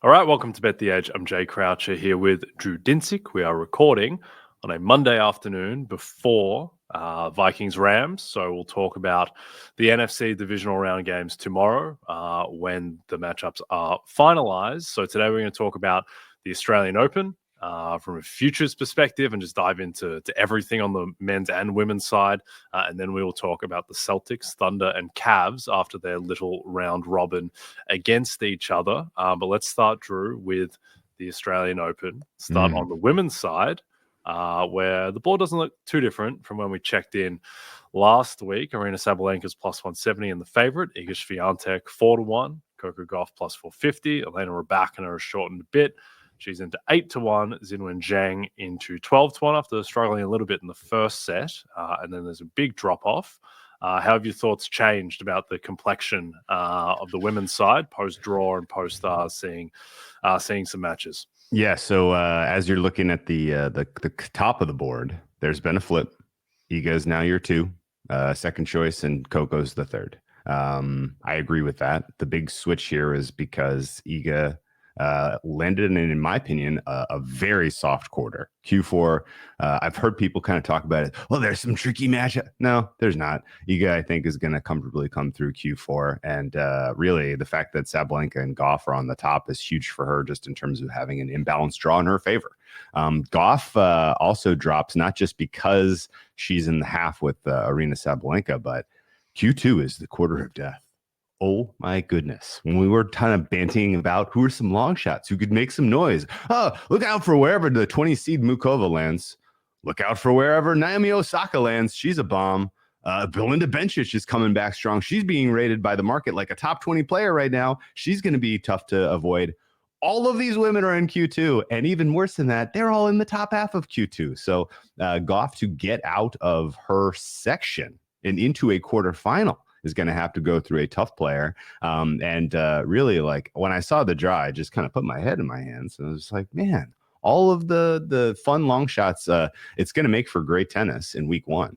All right, welcome to Bet the Edge. I'm Jay Croucher here with Drew Dinsick. We are recording on a Monday afternoon before Vikings-Rams. So we'll talk about the NFC divisional round games tomorrow when the matchups are finalized. So today we're going to talk about the Australian Open from a futures perspective and just dive into everything on the men's and women's side. And then we will talk about the Celtics, Thunder, and Cavs after their little round robin against each other. But let's start, Drew, with the Australian Open. Start on the women's side, where the board doesn't look too different from when we checked in last week. Arina Sabalenka's plus 170 in the favorite. Iga Swiatek 4-1. Coco Gauff plus 450. Elena Rybakina is shortened a bit. She's into 8-1. Xinwen Zhang into 12-1 after struggling a little bit in the first set. And then there's a big drop-off. How have your thoughts changed about the complexion of the women's side, post-draw and post-seeing some matches? Yeah, so as you're looking at the top of the board, there's been a flip. Iga is now your 2, second choice, and Coco's the 3rd. I agree with that. The big switch here is because Iga landed in my opinion, a very soft quarter. Q4, I've heard people kind of talk about it. Well, there's some tricky matchup. No, there's not. Iga, I think, is going to comfortably come through Q4. And really, the fact that Sabalenka and Gauff are on the top is huge for her, just in terms of having an imbalanced draw in her favor. Gauff also drops, not just because she's in the half with Arina Sabalenka, but Q2 is the quarter of death. Oh my goodness. When we were kind of banting about who are some long shots who could make some noise. Oh, look out for wherever the 20 seed Mukova lands. Look out for wherever Naomi Osaka lands. She's a bomb. Belinda Bencic is coming back strong. She's being rated by the market like a top 20 player right now. She's going to be tough to avoid. All of these women are in Q2, and even worse than that, they're all in the top half of Q2. So Gauff, to get out of her section and into a quarterfinal, is going to have to go through a tough player. Really, like, when I saw the draw, I just kind of put my head in my hands and I was like, man, all of the fun long shots, it's going to make for great tennis in week 1.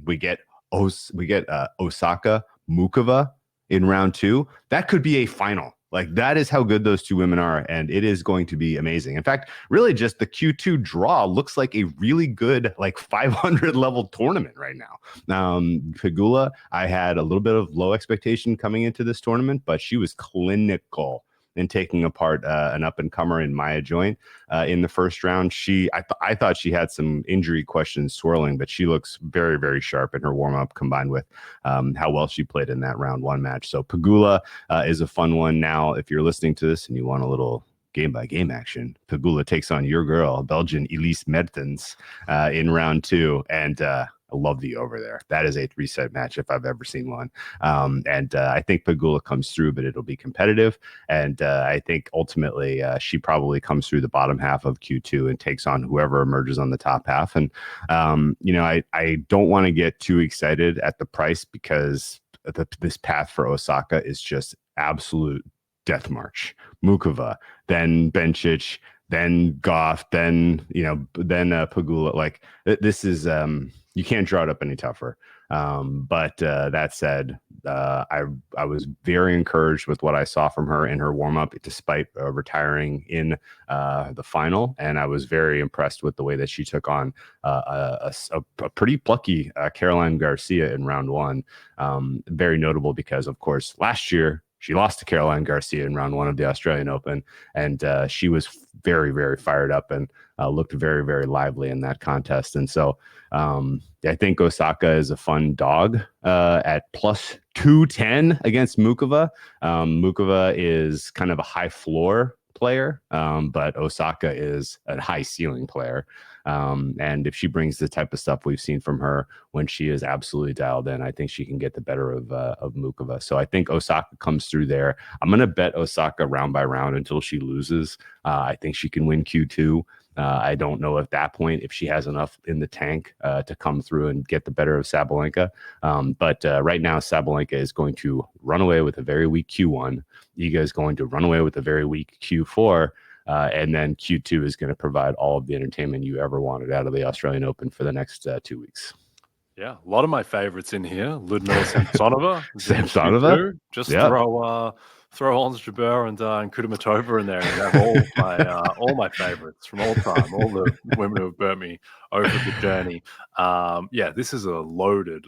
We get Osaka, Mukova in round 2. That could be a final. Like, that is how good those 2 women are, and it is going to be amazing. In fact, really just the Q2 draw looks like a really good, like, 500 level tournament right now. Pegula, I had a little bit of low expectation coming into this tournament, but she was clinical in taking apart an up-and-comer in Maya Joint in the first round. I thought she had some injury questions swirling, but she looks very, very sharp in her warm-up, combined with how well she played in that round 1 match. So Pegula is a fun one. Now, if you're listening to this and you want a little game-by-game action, Pegula takes on your girl, Belgian Elise Mertens, in round 2, and I love the over there. That is a 3-set match if I've ever seen one. I think Pegula comes through, but it'll be competitive. And I think ultimately she probably comes through the bottom half of Q2 and takes on whoever emerges on the top half. And, I don't want to get too excited at the price, because this path for Osaka is just absolute death march. Mukova, then Bencic, then Gauff, then Pegula. Like, this is you can't draw it up any tougher. But that said, I was very encouraged with what I saw from her in her warm-up, despite retiring in the final. And I was very impressed with the way that she took on a pretty plucky Caroline Garcia in round 1. Very notable because, of course, last year she lost to Caroline Garcia in round 1 of the Australian Open, and she was very, very fired up and looked very, very lively in that contest. And so I think Osaka is a fun dog at plus 210 against Mukova. Mukova is kind of a high floor player, but Osaka is a high ceiling player. And if she brings the type of stuff we've seen from her when she is absolutely dialed in, I think she can get the better of Mukova. So I think Osaka comes through there. I'm going to bet Osaka round by round until she loses. I think she can win Q2. I don't know at that point if she has enough in the tank to come through and get the better of Sabalenka. But right now, Sabalenka is going to run away with a very weak Q1. Iga is going to run away with a very weak Q4. And then Q2 is going to provide all of the entertainment you ever wanted out of the Australian Open for the next 2 weeks. Yeah, a lot of my favorites in here. Ludmila Samsonova. Samsonova? Just throw throw Ons Jabeur and Kudermetova in there, and have all my favorites from all time, all the women who have burnt me over the journey. This is a loaded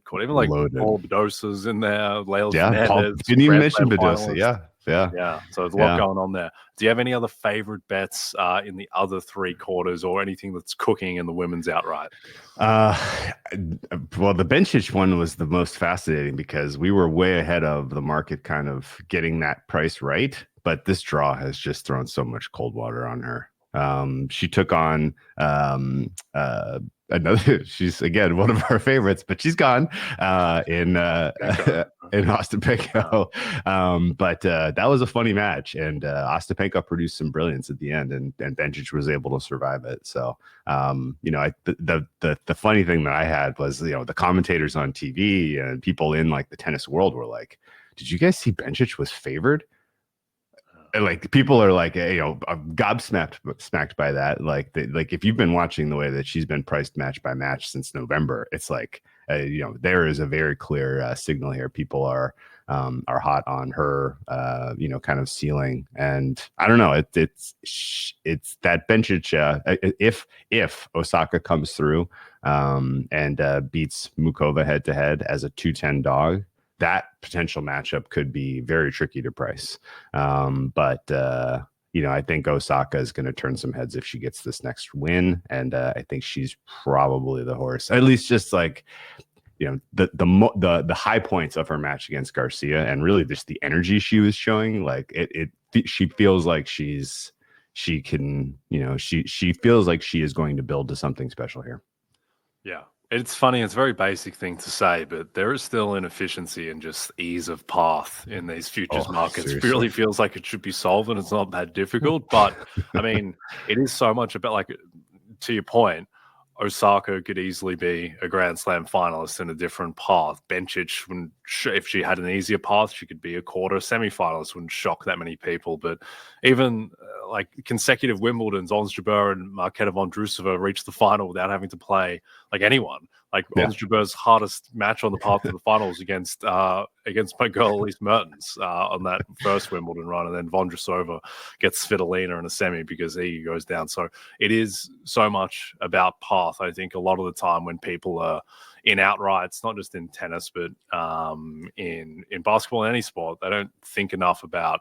court. Even like Paul Badosa's in there, Leila Fernandez. Didn't even mention Badosa. Yeah. So there's a lot going on there. Do you have any other favorite bets in the other three quarters, or anything that's cooking in the women's outright? Well, the Bencic one was the most fascinating because we were way ahead of the market kind of getting that price right. But this draw has just thrown so much cold water on her. She took on she's again one of our favorites, but she's gone in Ostapenko. But that was a funny match, and Ostapenko produced some brilliance at the end, and Bencic was able to survive it. So the funny thing that I had was, the commentators on TV and people in like the tennis world were like, "Did you guys see Bencic was favored?" Like, people are like, gobsmacked by that. Like if you've been watching the way that she's been priced match by match since November, it's like, there is a very clear signal here. People are hot on her, kind of ceiling. And I don't know, it's that Bencic. If Osaka comes through and beats Mukova head to head as a 210 dog, that potential matchup could be very tricky to price. But I think Osaka is going to turn some heads if she gets this next win. And I think she's probably the horse, at least just like, the high points of her match against Garcia, and really just the energy she was showing. Like she feels like she feels like she is going to build to something special here. Yeah. It's funny, it's a very basic thing to say, but there is still inefficiency and just ease of path in these futures markets. Seriously. It really feels like it should be solved, and it's not that difficult. But I mean, it is so much about, like, to your point, Osaka could easily be a Grand Slam finalist in a different path. Bencic, if she had an easier path, she could be a quarter semi-finalist. Wouldn't shock that many people. But even like consecutive Wimbledons, Ons Jabeur and Marketa Vondrousova reached the final without having to play like anyone. Like Ons Jabeur's hardest match on the path to the finals against my girl Elise Mertens on that first Wimbledon run, and then Vondrousova gets Svitolina in a semi because he goes down. So it is so much about path. I think a lot of the time when people are in outrights, not just in tennis, but in basketball and any sport, they don't think enough about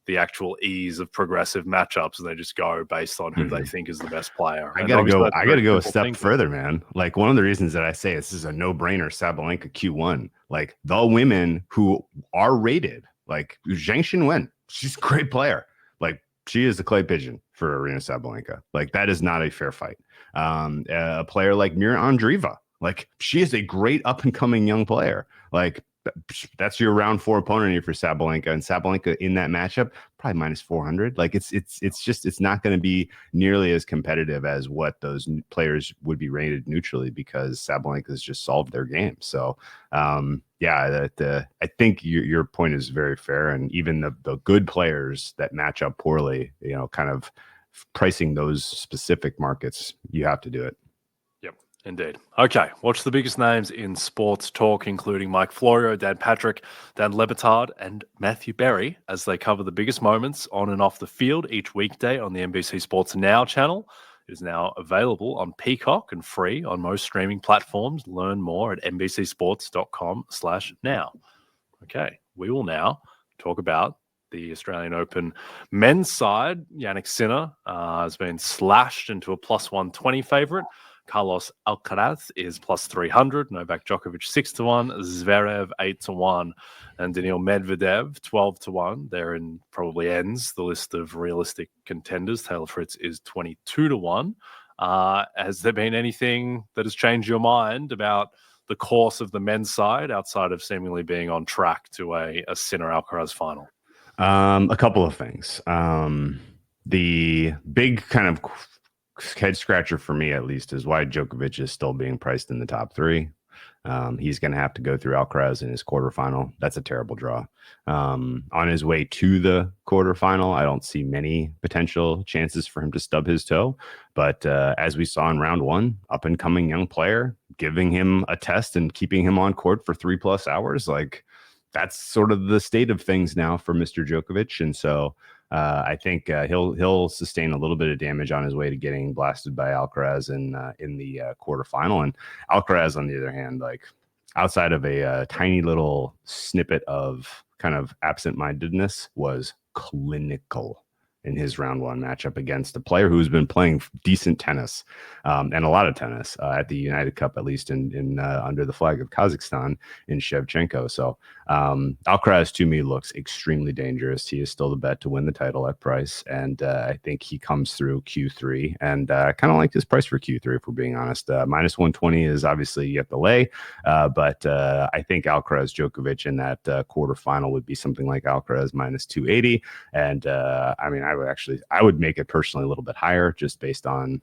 the actual ease of progressive matchups, and they just go based on who they think is the best player. I gotta go a step further, man. Like, one of the reasons that I say this is a no-brainer Sabalenka Q1, like the women who are rated, like Zhang Xinwen, she's a great player. Like, she is a clay pigeon for Arina Sabalenka. Like, that is not a fair fight. A player like Mira Andreeva, like, she is a great up-and-coming young player. Like, that's your round 4 opponent here for Sabalenka, and Sabalenka in that matchup probably minus 400. Like, it's not going to be nearly as competitive as what those players would be rated neutrally, because Sabalenka has just solved their game. So I think your point is very fair, and even the good players that match up poorly, kind of pricing those specific markets, you have to do it. Indeed. Okay, watch the biggest names in sports talk, including Mike Florio, Dan Patrick, Dan Lebitard, and Matthew Berry, as they cover the biggest moments on and off the field each weekday on the NBC Sports Now channel. It is now available on Peacock and free on most streaming platforms. Learn more at nbcsports.com/now. Okay, we will now talk about the Australian Open men's side. Jannik Sinner has been slashed into a plus 120 favourite. Carlos Alcaraz is plus 300. Novak Djokovic 6-1. Zverev 8-1. And Daniil Medvedev 12-1. Therein probably ends the list of realistic contenders. Taylor Fritz is 22-1. Has there been anything that has changed your mind about the course of the men's side outside of seemingly being on track to a Sinner Alcaraz final? A couple of things. The big kind of head scratcher for me, at least, is why Djokovic is still being priced in the top 3. He's going to have to go through Alcaraz in his quarterfinal. That's a terrible draw. On his way to the quarterfinal, I don't see many potential chances for him to stub his toe. But as we saw in round 1, up and coming young player, giving him a test and keeping him on court for 3+ hours, like, that's sort of the state of things now for Mr. Djokovic. And so I think he'll sustain a little bit of damage on his way to getting blasted by Alcaraz in the quarterfinal. And Alcaraz, on the other hand, like outside of a tiny little snippet of kind of absent-mindedness, was clinical in his round one matchup against a player who's been playing decent tennis and a lot of tennis at the United Cup, at least in under the flag of Kazakhstan, in Shevchenko. So Alcaraz to me looks extremely dangerous. He is still the bet to win the title at price, and I think he comes through Q3. And I kind of like his price for Q3, if we're being honest. Minus 120 is obviously you have to lay, but I think Alcaraz Djokovic in that quarterfinal would be something like Alcaraz minus 280. And I mean, I would make it personally a little bit higher, just based on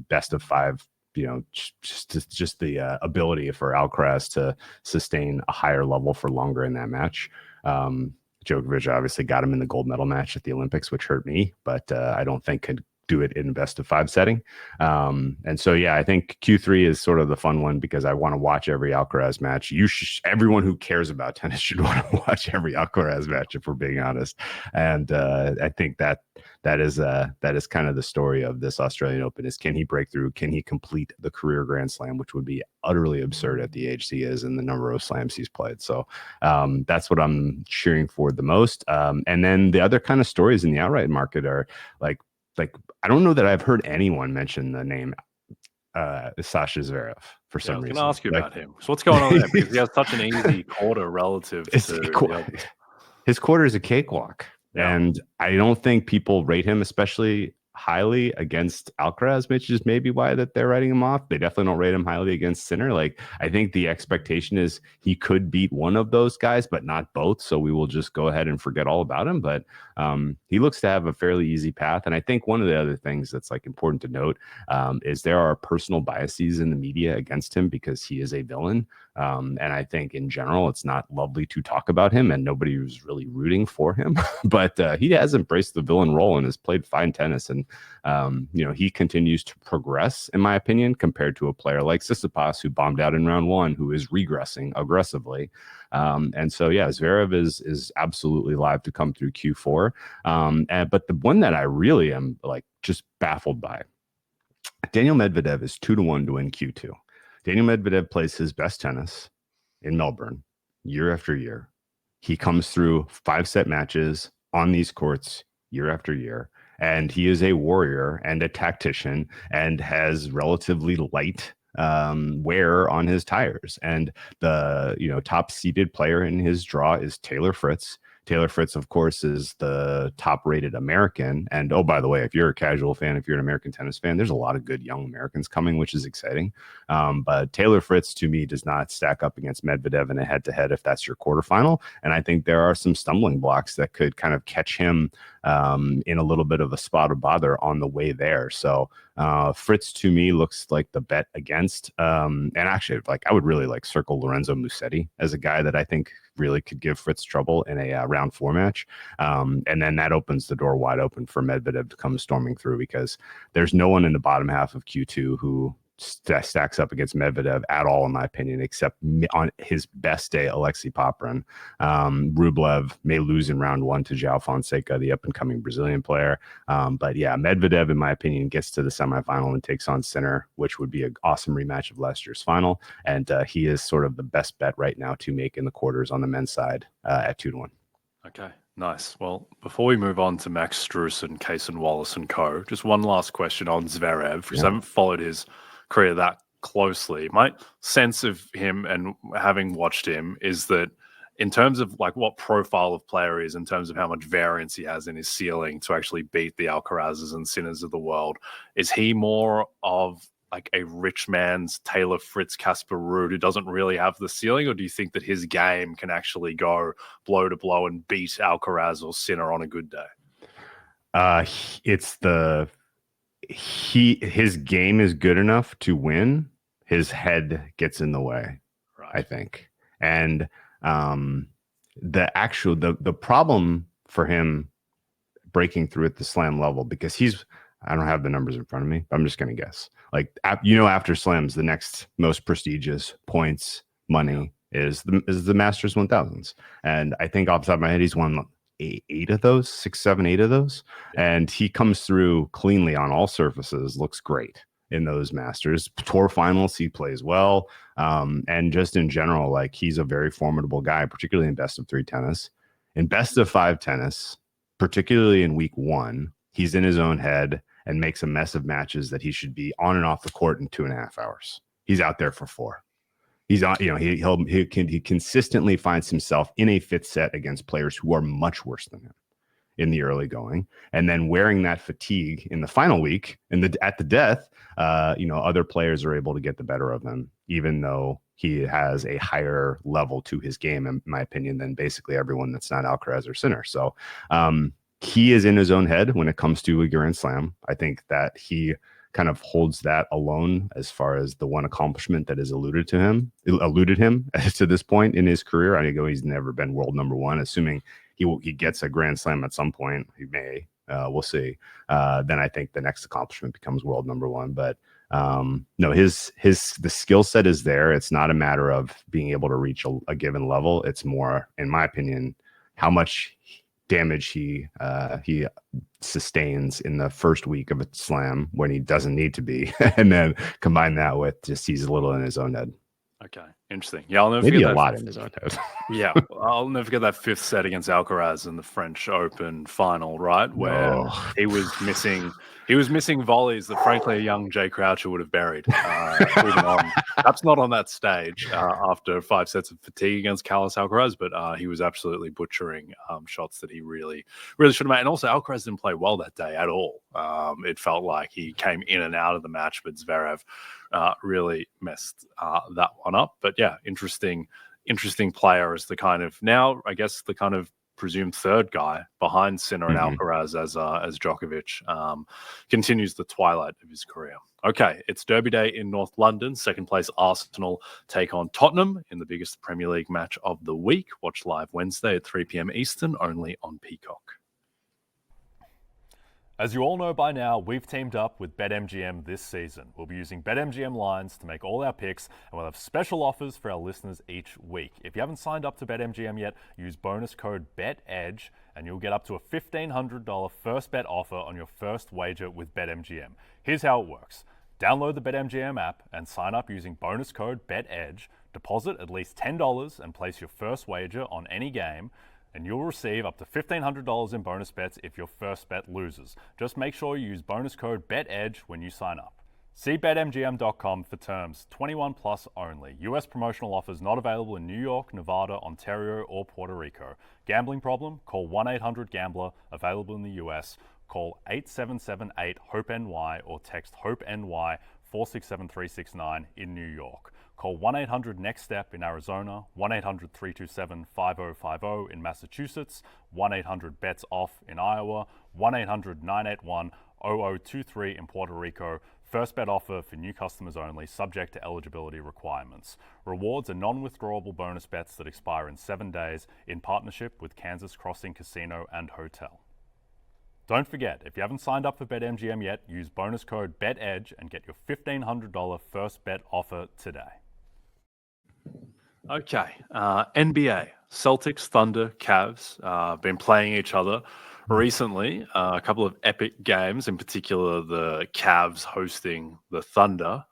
best of five, just the ability for Alcaraz to sustain a higher level for longer in that match. Djokovic obviously got him in the gold medal match at the Olympics, which hurt me, but I don't think could do it in best of five setting. And so, yeah, I think Q3 is sort of the fun one because I want to watch every Alcaraz match. Everyone who cares about tennis should want to watch every Alcaraz match, if we're being honest. And I think that is kind of the story of this Australian Open is, can he break through? Can he complete the career Grand Slam, which would be utterly absurd at the age he is and the number of slams he's played. So that's what I'm cheering for the most. And then the other kind of stories in the outright market are like I don't know that I've heard anyone mention the name Sasha Zverev for some reason. I was going to ask you about him. So what's going on there? Because he has such an easy quarter relative to his quarter is a cakewalk. Yeah. And I don't think people rate him especially highly against Alcaraz, which is maybe why that they're writing him off. They definitely don't rate him highly against Sinner. Like, I think the expectation is he could beat one of those guys, but not both. So we will just go ahead and forget all about him. But he looks to have a fairly easy path. And I think one of the other things that's like important to note is there are personal biases in the media against him because he is a villain. And I think in general, it's not lovely to talk about him, and nobody was really rooting for him. But he has embraced the villain role and has played fine tennis. And, he continues to progress, in my opinion, compared to a player like Tsitsipas, who bombed out in round one, who is regressing aggressively. And so, yeah, Zverev is absolutely live to come through Q4. But the one that I really am like just baffled by, Daniil Medvedev is 2-1 to win Q2. Daniil Medvedev plays his best tennis in Melbourne year after year. He comes through 5-set matches on these courts year after year. And he is a warrior and a tactician and has relatively light wear on his tires. And the top seeded player in his draw is Taylor Fritz. Taylor Fritz, of course, is the top-rated American. And, oh, by the way, if you're a casual fan, if you're an American tennis fan, there's a lot of good young Americans coming, which is exciting. But Taylor Fritz, to me, does not stack up against Medvedev in a head-to-head if that's your quarterfinal. And I think there are some stumbling blocks that could kind of catch him in a little bit of a spot of bother on the way there. So Fritz, to me, looks like the bet against. And actually, like, I would really like circle Lorenzo Musetti as a guy that I think really could give Fritz trouble in a round 4 match. And then that opens the door wide open for Medvedev to come storming through, because there's no one in the bottom half of Q2 who stacks up against Medvedev at all, in my opinion, except on his best day, Alexei Popyrin. Rublev may lose in round 1 to João Fonseca, the up-and-coming Brazilian player. But yeah, Medvedev, in my opinion, gets to the semifinal and takes on Sinner, which would be an awesome rematch of last year's final. And he is sort of the best bet right now to make in the quarters on the men's side at 2-1. Okay, nice. Well, before we move on to Max Strus and Kaysen Wallace and co., just one last question on Zverev, because I haven't followed his career that closely. My sense of him, and having watched him, is that in terms of like what profile of player is, in terms of how much variance he has in his ceiling to actually beat the Alcarazes and Sinners of the world, is he more of like a rich man's Taylor Fritz, Casper Ruud, who doesn't really have the ceiling? Or do you think that his game can actually go blow to blow and beat Alcaraz or Sinner on a good day? His game is good enough to win. His head gets in the way, right, I think. And the problem for him breaking through at the slam level, because I don't have the numbers in front of me, but I'm just going to guess. Like, after slams, the next most prestigious points, money, is the Masters 1000s. And I think off the top of my head, he's won eight of those, 6, 7, 8 of those. And he comes through cleanly on all surfaces, looks great in those Masters. Tour finals, he plays well. And just in general, like, he's a very formidable guy, particularly in best of 3 tennis. In best of 5 tennis, particularly in week 1, he's in his own head and makes a mess of matches that he should be on and off the court in 2.5 hours. He's out there for 4. He's on, he consistently finds himself in a 5th set against players who are much worse than him in the early going, and then wearing that fatigue in the final week and at the death, other players are able to get the better of him, even though he has a higher level to his game, in my opinion, than basically everyone that's not Alcaraz or Sinner. So he is in his own head when it comes to a Grand Slam. I think that he kind of holds that alone as far as the one accomplishment that has eluded him to this point in his career. I know he's never been world number 1, assuming he gets a Grand Slam at some point. He may, we'll see. Then I think the next accomplishment becomes world number 1. But no, the skill set is there. It's not a matter of being able to reach a given level. It's more, in my opinion, how much damage he sustains in the first week of a slam when he doesn't need to be, and then combine that with just he's a little in his own head. Okay, interesting. Yeah, I'll never maybe forget a lot in his own head. Yeah, I'll never forget that 5th set against Alcaraz in the French Open final, right, where he was missing volleys that, frankly, a young Jay Croucher would have buried. Perhaps not on that stage after 5 sets of fatigue against Carlos Alcaraz, but he was absolutely butchering shots that he really, really should have made. And also, Alcaraz didn't play well that day at all. It felt like he came in and out of the match, but Zverev really messed that one up. But yeah, interesting player as the kind of, now I guess, the kind of presumed 3rd guy behind Sinner and Alcaraz as Djokovic continues the twilight of his career. Okay, it's Derby Day in North London. 2nd place Arsenal take on Tottenham in the biggest Premier League match of the week. Watch live Wednesday at 3 p.m. Eastern, only on Peacock. As you all know by now, we've teamed up with BetMGM this season. We'll be using BetMGM lines to make all our picks, and we'll have special offers for our listeners each week. If you haven't signed up to BetMGM yet, use bonus code BETEDGE, and you'll get up to a $1,500 first bet offer on your first wager with BetMGM. Here's how it works. Download the BetMGM app and sign up using bonus code BETEDGE. Deposit at least $10 and place your first wager on any game, and you'll receive up to $1,500 in bonus bets if your first bet loses. Just make sure you use bonus code BETEDGE when you sign up. See BetMGM.com for terms. 21 plus only. U.S. promotional offers not available in New York, Nevada, Ontario, or Puerto Rico. Gambling problem? Call 1-800-GAMBLER. Available in the U.S. Call 877-8-HOPE-NY or text HOPE-NY 467-369 in New York. Call 1-800-NEXT-STEP in Arizona, 1-800-327-5050 in Massachusetts, 1-800-BETS-OFF in Iowa, 1-800-981-0023 in Puerto Rico. First bet offer for new customers only, subject to eligibility requirements. Rewards are non-withdrawable bonus bets that expire in 7 days in partnership with Kansas Crossing Casino and Hotel. Don't forget, if you haven't signed up for BetMGM yet, use bonus code BETEDGE and get your $1,500 first bet offer today. Okay, NBA, Celtics, Thunder, Cavs, been playing each other recently. A couple of epic games, in particular the Cavs hosting the Thunder,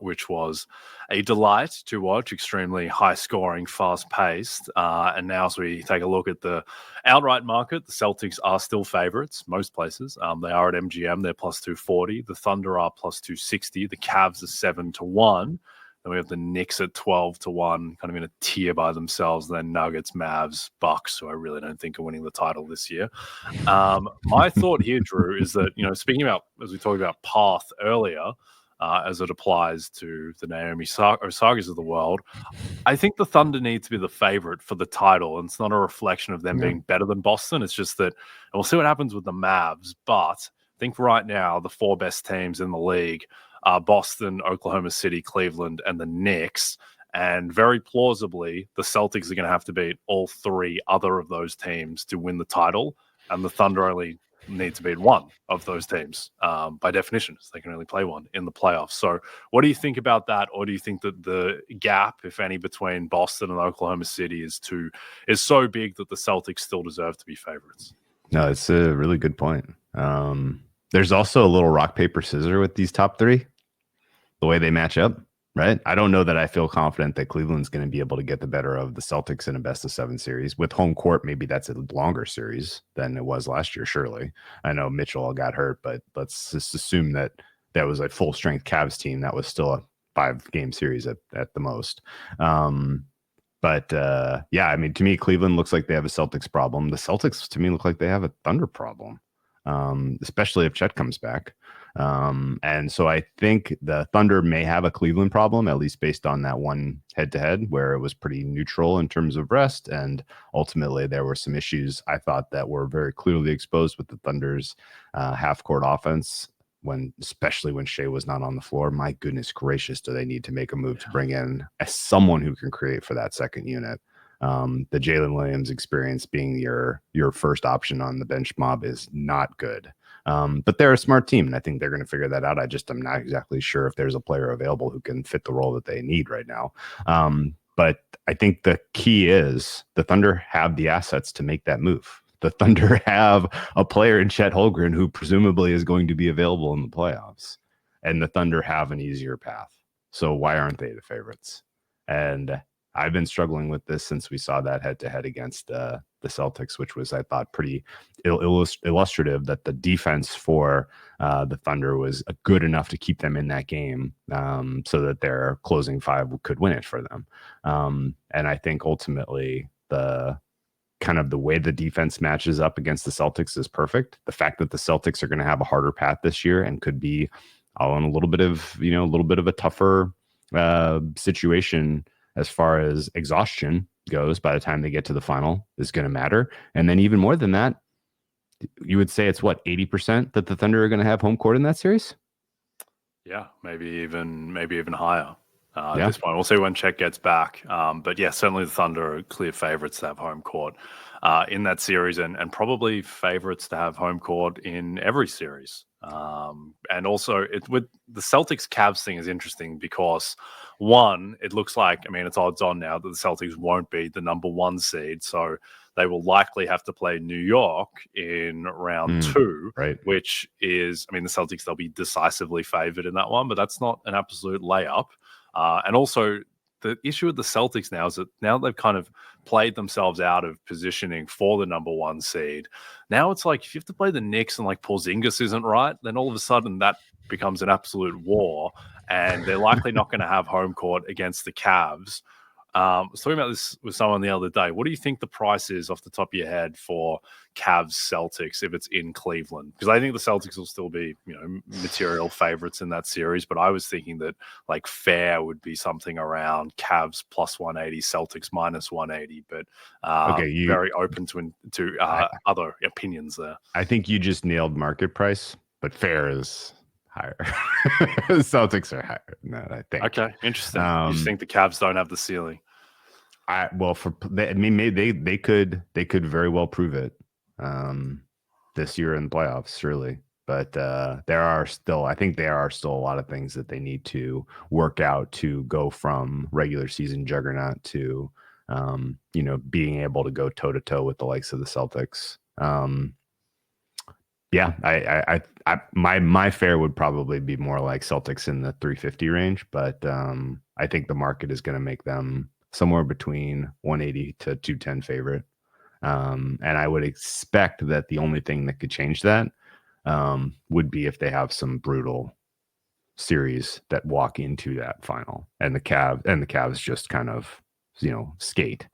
which was a delight to watch, extremely high-scoring, fast-paced. And now as we take a look at the outright market, the Celtics are still favourites, most places. They are at MGM, they're plus 240. The Thunder are plus 260. The Cavs are 7-1. Then we have the Knicks at 12-1, kind of in a tier by themselves. And then Nuggets, Mavs, Bucks, who I really don't think are winning the title this year. My thought here, Drew, is that, speaking about, as we talked about path earlier, as it applies to the Naomi Osagas of the world, I think the Thunder need to be the favorite for the title. And it's not a reflection of them being better than Boston. It's just that, and we'll see what happens with the Mavs. But I think right now, the 4 best teams in the league are Boston, Oklahoma City, Cleveland, and the Knicks. And very plausibly, the Celtics are going to have to beat all 3 other of those teams to win the title. And the Thunder only need to beat one of those teams by definition. So they can only play one in the playoffs. So what do you think about that? Or do you think that the gap, if any, between Boston and Oklahoma City is so big that the Celtics still deserve to be favorites? No, it's a really good point. There's also a little rock, paper, scissors with these top three, the way they match up, right? I don't know that I feel confident that Cleveland's going to be able to get the better of the Celtics in a best of 7 series. With home court, maybe that's a longer series than it was last year, surely. I know Mitchell got hurt, but let's just assume that that was a full strength Cavs team. That was still a 5-game series at the most. But yeah, I mean, to me, Cleveland looks like they have a Celtics problem. The Celtics, to me, look like they have a Thunder problem, especially if Chet comes back. And so I think the Thunder may have a Cleveland problem, at least based on that one head-to-head where it was pretty neutral in terms of rest. And ultimately, there were some issues I thought that were very clearly exposed with the Thunder's half-court offense. Especially when Shea was not on the floor. My goodness gracious, do they need to make a move to bring in someone who can create for that second unit? The Jalen Williams experience being your first option on the bench mob is not good. But they're a smart team, and I think they're going to figure that out. I'm not exactly sure if there's a player available who can fit the role that they need right now. But I think the key is the Thunder have the assets to make that move. The Thunder have a player in Chet Holmgren who presumably is going to be available in the playoffs, and the Thunder have an easier path. So why aren't they the favorites? And I've been struggling with this since we saw that head-to-head against the Celtics, which was, I thought, pretty illustrative that the defense for the Thunder was good enough to keep them in that game so that their closing five could win it for them. And I think ultimately the way the defense matches up against the Celtics is perfect. The fact that the Celtics are going to have a harder path this year and could be on a little bit of a tougher situation as far as exhaustion goes by the time they get to the final is going to matter. And then even more than that, you would say it's 80% that the Thunder are going to have home court in that series? Yeah, maybe even higher. At this point, we'll see when Chet gets back. But yeah, certainly the Thunder are clear favorites to have home court in that series, and probably favorites to have home court in every series. And also, with the Celtics Cavs thing is interesting because one, it looks like, it's odds on now that the Celtics won't be the number 1 seed, so they will likely have to play New York in round 2, right? Which is, the Celtics, they'll be decisively favored in that one, but that's not an absolute layup. And also, the issue with the Celtics now is that now they've kind of played themselves out of positioning for the number 1 seed. Now it's like if you have to play the Knicks and like Porzingis isn't right, then all of a sudden that becomes an absolute war, and they're likely not going to have home court against the Cavs. I was talking about this with someone the other day. What do you think the price is off the top of your head for Cavs Celtics if it's in Cleveland? Because I think the Celtics will still be, material favorites in that series. But I was thinking that like fair would be something around Cavs plus 180, Celtics minus 180. But very open to other opinions there. I think you just nailed market price, but fair is higher. Celtics are higher than that, I think. Okay, interesting. You just think the Cavs don't have the ceiling? Maybe they could very well prove it this year in the playoffs, surely. But I think there are still a lot of things that they need to work out to go from regular season juggernaut to being able to go toe to toe with the likes of the Celtics. My fare would probably be more like Celtics in the 350 range, but I think the market is going to make them somewhere between 180 to 210 favorite. And I would expect that the only thing that could change that would be if they have some brutal series that walk into that final, and the Cavs just kind of skate.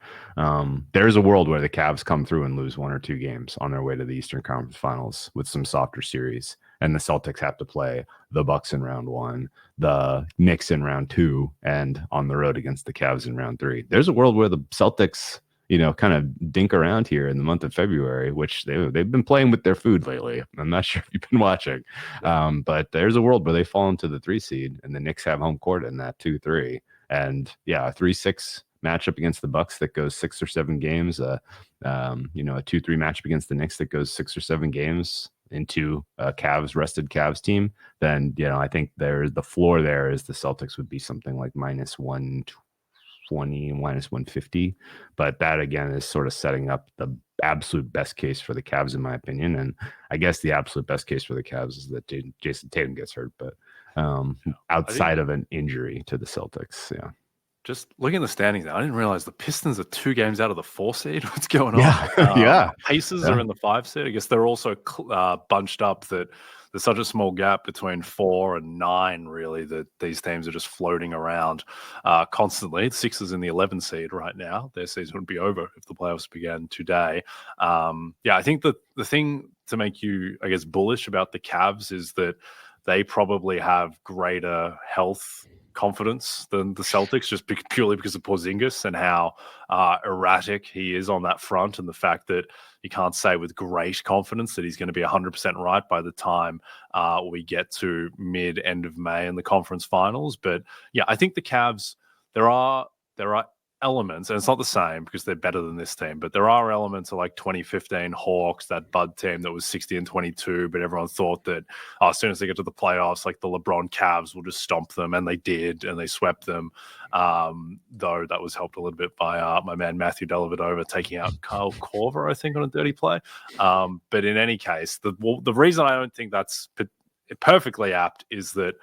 There's a world where the Cavs come through and lose 1 or 2 games on their way to the Eastern Conference Finals with some softer series, and the Celtics have to play the Bucks in round 1, the Knicks in round 2, and on the road against the Cavs in round 3. There's a world where the Celtics kind of dink around here in the month of February, which they've been playing with their food lately. I'm not sure if you've been watching, but there's a world where they fall into the 3 seed and the Knicks have home court in that 2-3, and a 3-6 matchup against the Bucks that goes 6 or 7 games, a 2-3 matchup against the Knicks that goes 6 or 7 games. into a rested Cavs team, then, I think the floor there is the Celtics would be something like minus 120, minus 150. But that, again, is sort of setting up the absolute best case for the Cavs, in my opinion. And I guess the absolute best case for the Cavs is that Jason Tatum gets hurt, but outside of an injury to the Celtics. Yeah. Just looking at the standings now, I didn't realize the Pistons are 2 games out of the 4 seed. What's going on? Yeah. Pacers are in the 5 seed. I guess they're also bunched up that there's such a small gap between 4 and 9, really, that these teams are just floating around constantly. The Sixers in the 11 seed right now. Their season would be over if the playoffs began today. I think that the thing to make you, I guess, bullish about the Cavs is that they probably have greater health confidence than the Celtics, just purely because of Porzingis and how erratic he is on that front, and the fact that you can't say with great confidence that he's going to be 100% right by the time we get to end of May in the conference finals. But yeah, I think the Cavs, there are elements, and it's not the same because they're better than this team, but there are elements of like 2015 Hawks, that Bud team that was 60-22, but everyone thought that as soon as they get to the playoffs, like the LeBron Cavs will just stomp them, and they did, and they swept them. Though that was helped a little bit by my man Matthew Dellavedova taking out Kyle Korver, I think, on a dirty play. But in any case, the reason I don't think that's perfectly apt is that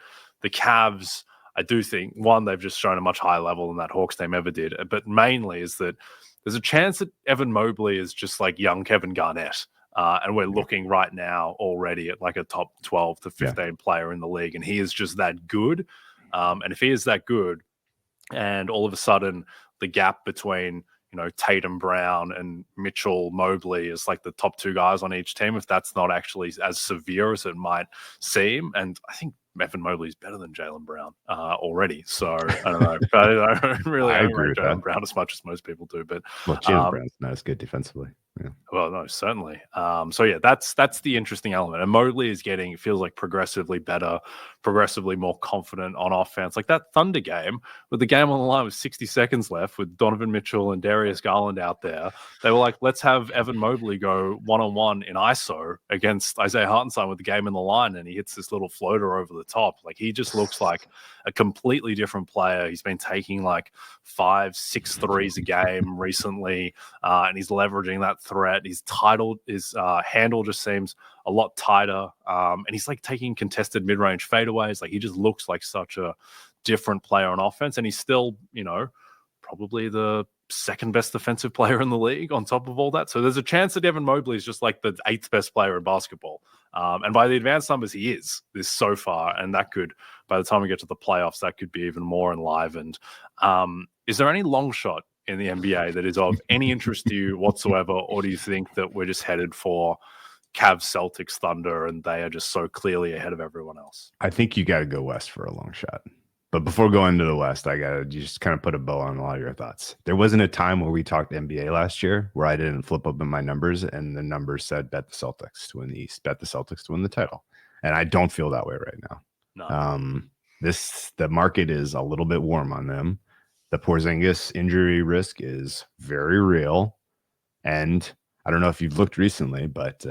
the Cavs, I do think, one, they've just shown a much higher level than that Hawks team ever did, but mainly is that there's a chance that Evan Mobley is just like young Kevin Garnett, and we're looking right now already at like a top 12 to 15 player in the league, and he is just that good. And if he is that good, and all of a sudden the gap between Tatum, Brown, and Mitchell, Mobley is like the top 2 guys on each team, if that's not actually as severe as it might seem, and I think Evan Mobley is better than Jaylen Brown already. So I don't know. I agree with Jaylen Brown as much as most people do. But Jaylen Brown's not as good defensively. Yeah. Well, no, certainly. So yeah, that's the interesting element. And Mobley is feels like progressively better, progressively more confident on offense. Like that Thunder game, with the game on the line with 60 seconds left, with Donovan Mitchell and Darius Garland out there, they were like, let's have Evan Mobley go one-on-one in ISO against Isaiah Hartenstein with the game in the line, and he hits this little floater over the top. Like, he just looks like a completely different player. He's been taking like 5-6 threes a game recently, and he's leveraging that threat. His handle just seems a lot tighter, and he's like taking contested mid-range fadeaways. Like, he just looks like such a different player on offense, and he's still, probably the second best defensive player in the league on top of all that. So there's a chance that Evan Mobley is just like the 8th best player in basketball. And by the advanced numbers, he is this so far. And that could, by the time we get to the playoffs, that could be even more enlivened. Is there any long shot in the NBA that is of any interest to you whatsoever? Or do you think that we're just headed for Cavs, Celtics, Thunder, and they are just so clearly ahead of everyone else? I think you got to go West for a long shot. But before going to the West, I got to just kind of put a bow on a lot of your thoughts. There wasn't a time where we talked NBA last year where I didn't flip open my numbers and the numbers said bet the Celtics to win the East, bet the Celtics to win the title. And I don't feel that way right now. No. The market is a little bit warm on them. The Porzingis injury risk is very real. And I don't know if you've looked recently, but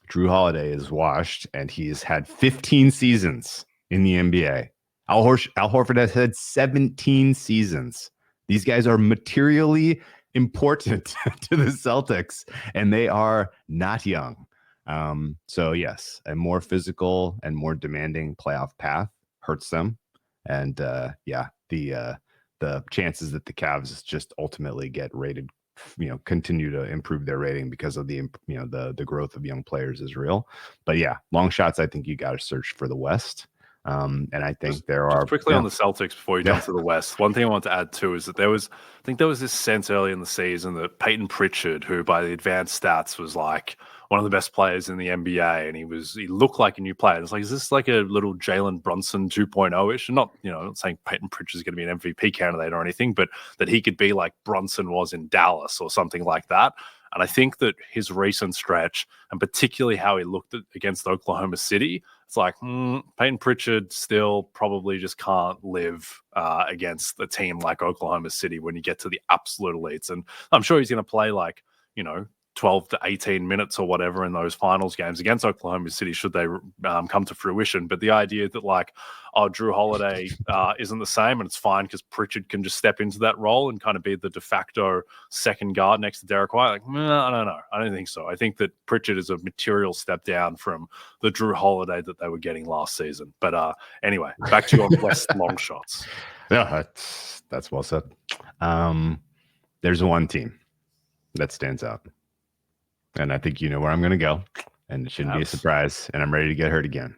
Drew Holiday is washed, and he's had 15 seasons in the NBA. Al Horford has had 17 seasons. These guys are materially important to the Celtics, and they are not young. So yes, a more physical and more demanding playoff path hurts them. And the chances that the Cavs just ultimately get rated, continue to improve their rating because of the growth of young players is real. But yeah, long shots, I think you got to search for the West. And I think there are quickly on the Celtics before you jump to the West. One thing I want to add too is that there was this sense early in the season that Peyton Pritchard, who by the advanced stats was like one of the best players in the NBA, and he looked like a new player. And it's like, is this like a little Jalen Brunson 2.0-ish? And not saying Peyton Pritchard is going to be an MVP candidate or anything, but that he could be like Brunson was in Dallas or something like that. And I think that his recent stretch, and particularly how he looked against Oklahoma City, it's like Peyton Pritchard still probably just can't live against a team like Oklahoma City when you get to the absolute elites. And I'm sure he's going to play like, 12 to 18 minutes or whatever in those finals games against Oklahoma City, should they come to fruition. But the idea that like, oh, Drew Holiday isn't the same, and it's fine because Pritchard can just step into that role and kind of be the de facto second guard next to Derek White. Like, I don't know. I don't think so. I think that Pritchard is a material step down from the Drew Holiday that they were getting last season. But anyway, back to your West long shots. Yeah, that's well said. There's one team that stands out, and I think you know where I'm going to go, and it shouldn't be a surprise, and I'm ready to get hurt again.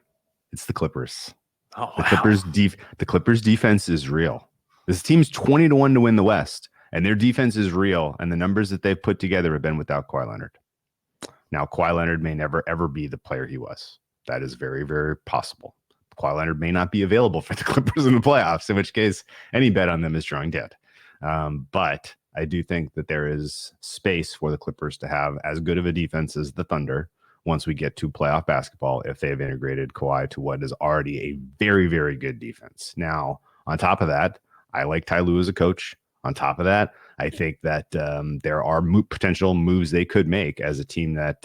It's the Clippers. Oh, the Clippers defense is real. This team's 20-1 to win the West, and their defense is real, and the numbers that they've put together have been without Kawhi Leonard. Now, Kawhi Leonard may never, ever be the player he was. That is very, very possible. Kawhi Leonard may not be available for the Clippers in the playoffs, in which case any bet on them is drawing dead. But I do think that there is space for the Clippers to have as good of a defense as the Thunder once we get to playoff basketball, if they've integrated Kawhi to what is already a very, very good defense. Now, on top of that, I like Ty Lue as a coach. On top of that, I think that there are potential moves they could make as a team that,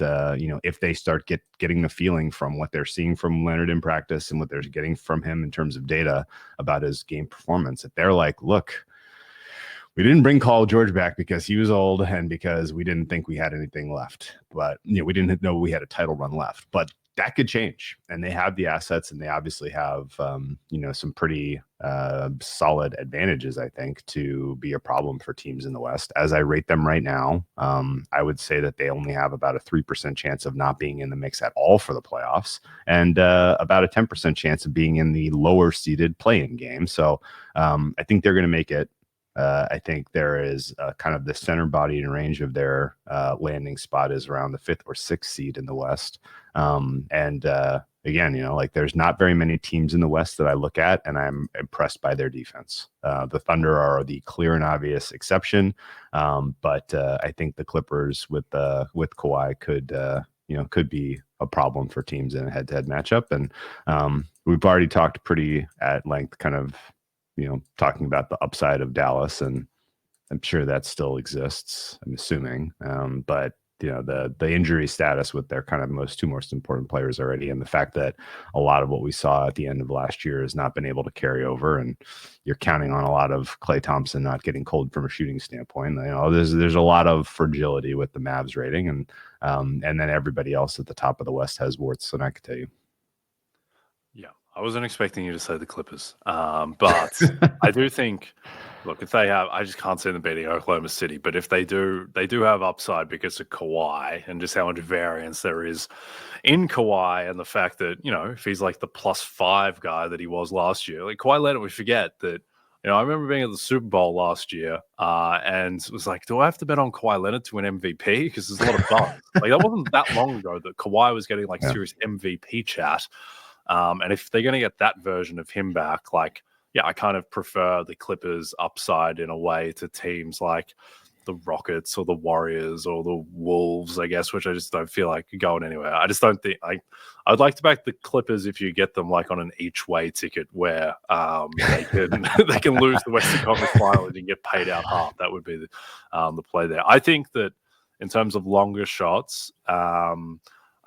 if they start getting the feeling from what they're seeing from Leonard in practice and what they're getting from him in terms of data about his game performance, if they're like, look, we didn't bring Paul George back because he was old and because we didn't think we had anything left. But we didn't know we had a title run left. But that could change. And they have the assets, and they obviously have some pretty solid advantages, I think, to be a problem for teams in the West. As I rate them right now, I would say that they only have about a 3% chance of not being in the mix at all for the playoffs, and about a 10% chance of being in the lower seeded play-in game. So I think they're going to make it. I think there is kind of the center body and range of their landing spot is around the 5th or 6th seed in the West. Again, there's not very many teams in the West that I look at, and I'm impressed by their defense. The Thunder are the clear and obvious exception, but I think the Clippers with Kawhi could be a problem for teams in a head-to-head matchup. And we've already talked pretty at length, kind of, talking about the upside of Dallas, and I'm sure that still exists, I'm assuming. But the injury status with their kind of two most important players already, and the fact that a lot of what we saw at the end of last year has not been able to carry over, and you're counting on a lot of Klay Thompson not getting cold from a shooting standpoint. There's a lot of fragility with the Mavs rating, and then everybody else at the top of the West has warts, and I can tell you. Yeah, I wasn't expecting you to say the Clippers, but I do think, look, if they have, I just can't see them beating Oklahoma City, but if they do have upside because of Kawhi and just how much variance there is in Kawhi, and the fact that, if he's like the +5 guy that he was last year, like Kawhi Leonard, we forget that, I remember being at the Super Bowl last year and it was like, do I have to bet on Kawhi Leonard to win MVP? Because there's a lot of buzz. Like, that wasn't that long ago that Kawhi was getting serious MVP chat. And if they're going to get that version of him back, I kind of prefer the Clippers upside in a way to teams like the Rockets or the Warriors or the Wolves, I guess, which I just don't feel like going anywhere. I just don't think I'd like to back the Clippers if you get them on an each way ticket where they can lose the Western Conference Final and you get paid out half. That would be the play there. I think that in terms of longer shots,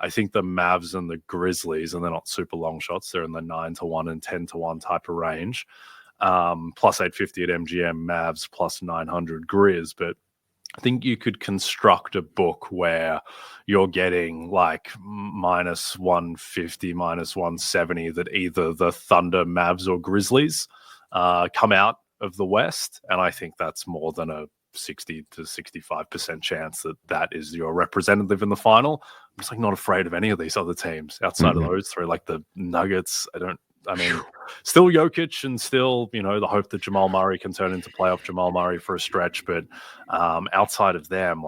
I think the Mavs and the Grizzlies, and they're not super long shots, they're in the 9-1 and 10-1 type of range. +850 at MGM, Mavs +900 Grizz. But I think you could construct a book where you're getting -150, -170 that either the Thunder, Mavs, or Grizzlies come out of the West. And I think that's more than a 60 to 65% chance that is your representative in the final. I'm just not afraid of any of these other teams outside of those three, like the Nuggets. Still Jokic, and still, the hope that Jamal Murray can turn into playoff Jamal Murray for a stretch. But outside of them,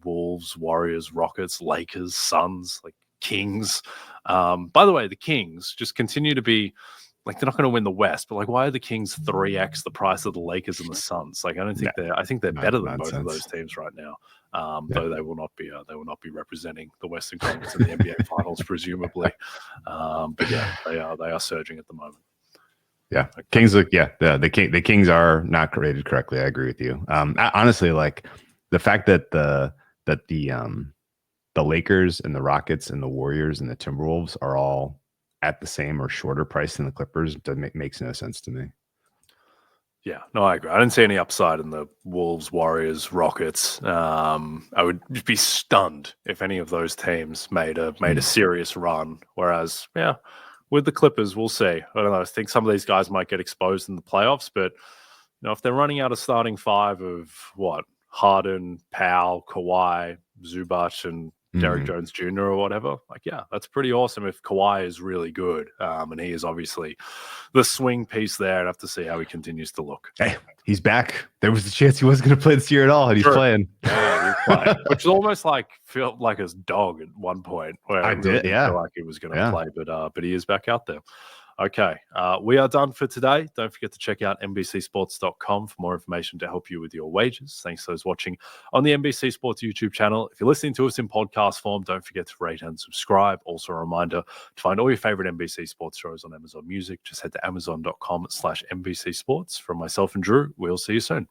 Wolves, Warriors, Rockets, Lakers, Suns, Kings. By the way, the Kings just continue to be, they're not going to win the West, but why are the Kings 3x the price of the Lakers and the Suns? I think they're better than both of those teams right now. Though they will not be representing the Western Conference in the NBA Finals, presumably. But yeah, they are surging at the moment. Yeah, Kings the Kings are not rated correctly. I agree with you. Honestly, the fact that the the Lakers and the Rockets and the Warriors and the Timberwolves are all at the same or shorter price than the Clippers makes no sense to me. Yeah, no, I agree. I didn't see any upside in the Wolves, Warriors, Rockets. I would be stunned if any of those teams made a serious run. Whereas, yeah, with the Clippers, we'll see. I don't know. I think some of these guys might get exposed in the playoffs, but if they're running out a starting five of Harden, Powell, Kawhi, Zubac, and Derek Jones Jr. or whatever, that's pretty awesome if Kawhi is really good. And he is obviously the swing piece there. I'd have to see how he continues to look. Hey, he's back. There was a chance he wasn't going to play this year at all, and he's playing. Yeah, he's playing. Which is almost felt like his dog at one point where I didn't feel like he was going to play, but he is back out there. Okay, we are done for today. Don't forget to check out NBCSports.com for more information to help you with your wagers. Thanks to those watching on the NBC Sports YouTube channel. If you're listening to us in podcast form, don't forget to rate and subscribe. Also a reminder to find all your favorite NBC Sports shows on Amazon Music. Just head to amazon.com/NBC Sports. From myself and Drew, we'll see you soon.